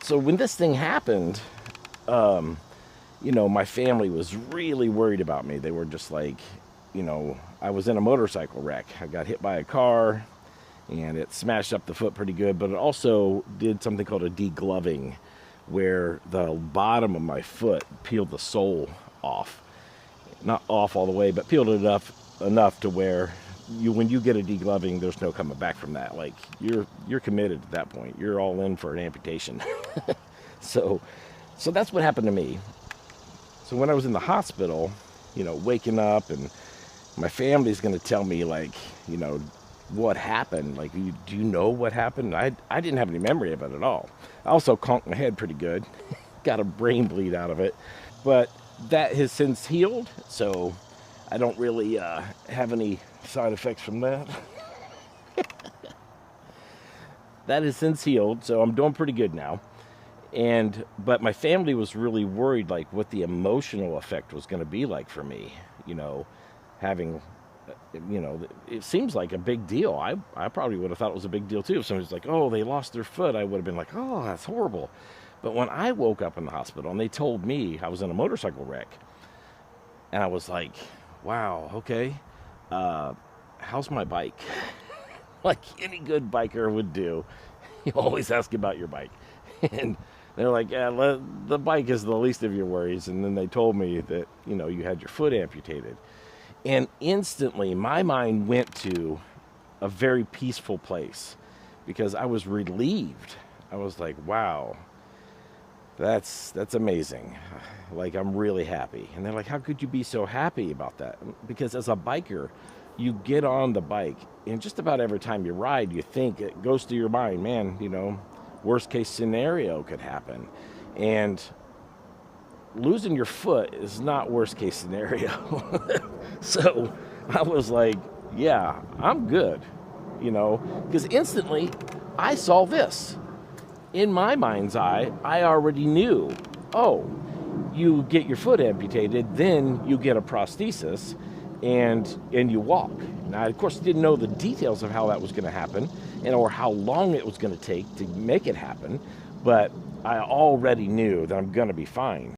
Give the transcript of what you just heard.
So when this thing happened, my family was really worried about me. They were just like, I was in a motorcycle wreck. I got hit by a car and it smashed up the foot pretty good, but it also did something called a degloving, where the bottom of my foot peeled the sole off. Not off all the way, but peeled it enough to where when you get a degloving, there's no coming back from that. Like, you're committed at that point. You're all in for an amputation. So that's what happened to me. So when I was in the hospital, waking up, and my family's going to tell me, like, what happened. Like, do you know what happened? I didn't have any memory of it at all. I also conked my head pretty good. Got a brain bleed out of it. But that has since healed, so I don't really have any side effects from that. That has since healed, so I'm doing pretty good now. But my family was really worried, like, what the emotional effect was going to be like for me, having, it seems like a big deal. I probably would have thought it was a big deal too. If somebody's like, oh, they lost their foot, I would have been like, oh, that's horrible. But when I woke up in the hospital and they told me I was in a motorcycle wreck, and I was like, wow, okay, how's my bike? Like any good biker would do, you always ask about your bike. And they're like, yeah, the bike is the least of your worries. And then they told me that, you had your foot amputated. And instantly my mind went to a very peaceful place, because I was relieved. I was like, wow, that's amazing. Like, I'm really happy. And they're like, how could you be so happy about that? Because as a biker, you get on the bike, and just about every time you ride, you think, it goes through your mind, man, worst case scenario could happen. And losing your foot is not worst case scenario. So I was like, yeah, I'm good, because instantly I saw this. In my mind's eye, I already knew, oh, you get your foot amputated, then you get a prosthesis, and you walk. Now, of course, I didn't know the details of how that was going to happen, or how long it was going to take to make it happen, but I already knew that I'm going to be fine.